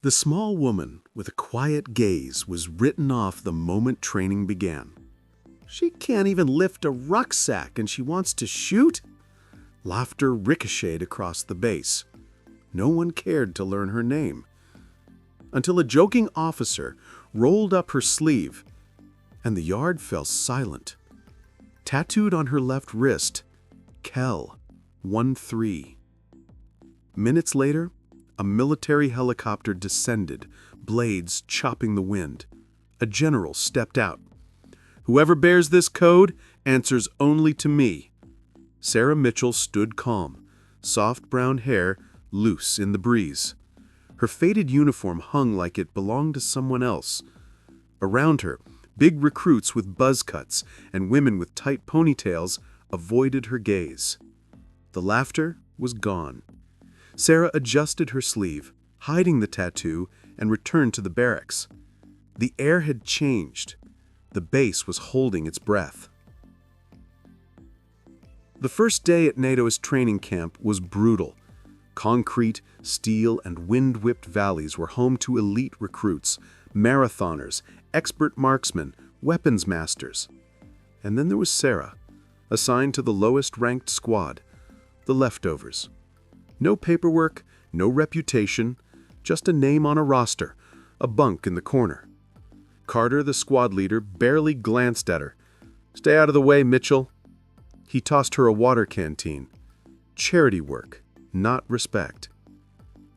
The small woman with a quiet gaze was written off the moment training began. She can't even lift a rucksack and she wants to shoot? Laughter ricocheted across the base. No one cared to learn her name. Until a joking officer rolled up her sleeve and the yard fell silent. Tattooed on her left wrist, Kel 13. Minutes later, a military helicopter descended, blades chopping the wind. A general stepped out. "Whoever bears this code answers only to me." Sarah Mitchell stood calm, soft brown hair loose in the breeze. Her faded uniform hung like it belonged to someone else. Around her, big recruits with buzz cuts and women with tight ponytails avoided her gaze. The laughter was gone. Sarah adjusted her sleeve, hiding the tattoo, and returned to the barracks. The air had changed. The base was holding its breath. The first day at NATO's training camp was brutal. Concrete, steel, and wind-whipped valleys were home to elite recruits, marathoners, expert marksmen, weapons masters. And then there was Sarah, assigned to the lowest-ranked squad, the leftovers. No paperwork, no reputation, just a name on a roster, a bunk in the corner. Carter, the squad leader, barely glanced at her. "Stay out of the way, Mitchell." He tossed her a water canteen. Charity work, not respect.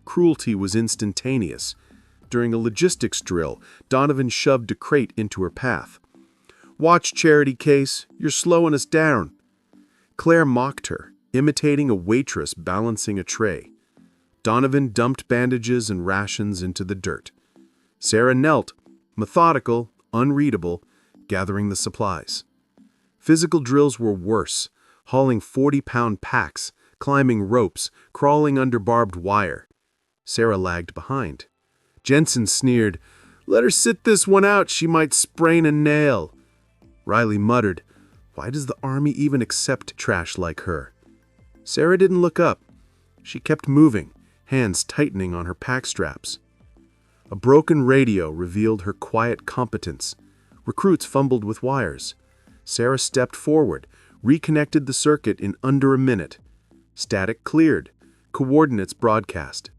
Cruelty was instantaneous. During a logistics drill, Donovan shoved a crate into her path. "Watch, Charity Case, you're slowing us down." Claire mocked her, imitating a waitress balancing a tray. Donovan dumped bandages and rations into the dirt. Sarah knelt, methodical, unreadable, gathering the supplies. Physical drills were worse, hauling 40-pound packs, climbing ropes, crawling under barbed wire. Sarah lagged behind. Jensen sneered, "Let her sit this one out, she might sprain a nail." Riley muttered, "Why does the Army even accept trash like her?" Sarah didn't look up. She kept moving, hands tightening on her pack straps. A broken radio revealed her quiet competence. Recruits fumbled with wires. Sarah stepped forward, reconnected the circuit in under a minute. Static cleared. Coordinates broadcast.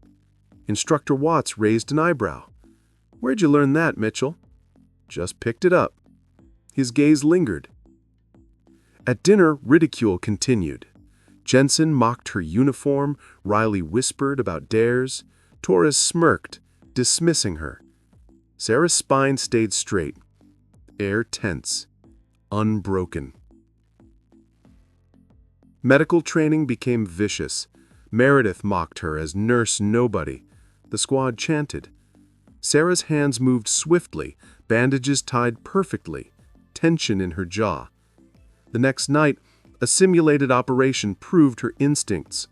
Instructor Watts raised an eyebrow. "Where'd you learn that, Mitchell?" "Just picked it up." His gaze lingered. At dinner, ridicule continued. Jensen mocked her uniform, Riley whispered about dares, Torres smirked, dismissing her. Sarah's spine stayed straight, air tense, unbroken. Medical training became vicious. Meredith mocked her as Nurse Nobody. The squad chanted. Sarah's hands moved swiftly, bandages tied perfectly, tension in her jaw. The next night, a simulated operation proved her instincts.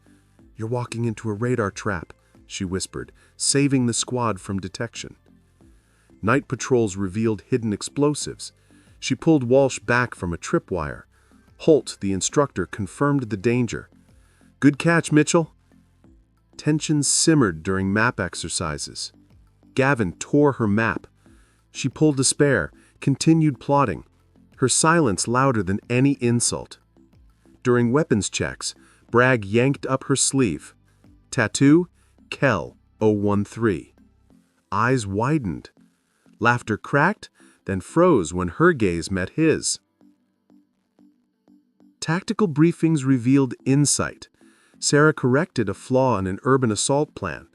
"You're walking into a radar trap," she whispered, saving the squad from detection. Night patrols revealed hidden explosives. She pulled Walsh back from a tripwire. Holt, the instructor, confirmed the danger. "Good catch, Mitchell." Tension simmered during map exercises. Gavin tore her map. She pulled a spare, continued plotting, her silence louder than any insult. During weapons checks, Bragg yanked up her sleeve. Tattoo, Kel 013. Eyes widened. Laughter cracked, then froze when her gaze met his. Tactical briefings revealed insight. Sarah corrected a flaw in an urban assault plan.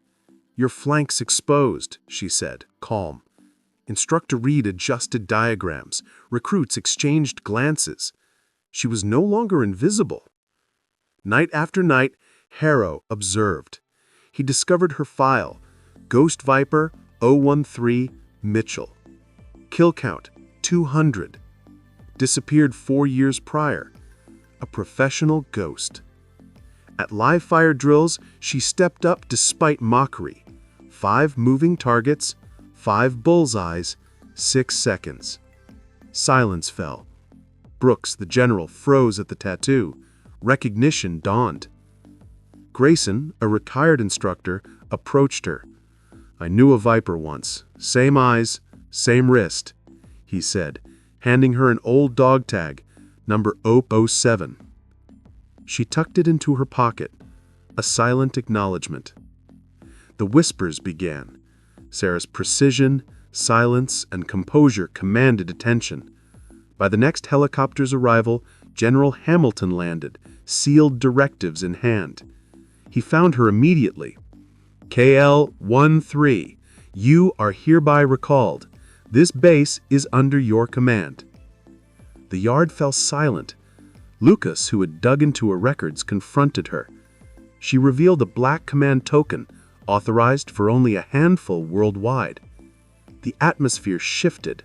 "Your flanks exposed," she said, calm. Instructor Reed adjusted diagrams. Recruits exchanged glances. She was no longer invisible. Night after night, Harrow observed. He discovered her file. Ghost Viper 013 Mitchell. Kill count 200. Disappeared 4 years prior. A professional ghost. At live fire drills, she stepped up despite mockery. 5 moving targets, 5 bullseyes, 6 seconds. Silence fell. Brooks, the general, froze at the tattoo. Recognition dawned. Grayson, a retired instructor, approached her. "I knew a viper once. Same eyes, same wrist," he said, handing her an old dog tag, number 007. She tucked it into her pocket, a silent acknowledgement. The whispers began. Sarah's precision, silence, and composure commanded attention. By the next helicopter's arrival, General Hamilton landed, sealed directives in hand. He found her immediately. "KL-13, you are hereby recalled. This base is under your command." The yard fell silent. Lucas, who had dug into her records, confronted her. She revealed a black command token, authorized for only a handful worldwide. The atmosphere shifted.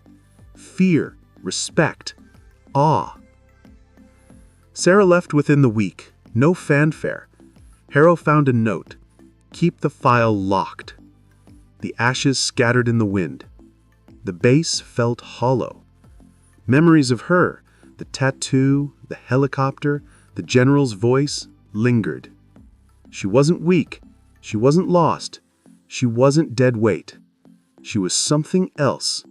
Fear, respect, awe. Sarah left within the week. No fanfare. Harrow found a note. "Keep the file locked." The ashes scattered in the wind. The base felt hollow. Memories of her, the tattoo, the helicopter, the general's voice, lingered. She wasn't weak. She wasn't lost. She wasn't dead weight. She was something else.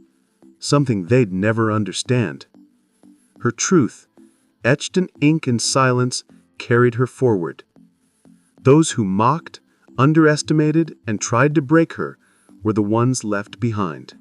Something they'd never understand. Her truth, etched in ink and silence, carried her forward. Those who mocked, underestimated, and tried to break her were the ones left behind.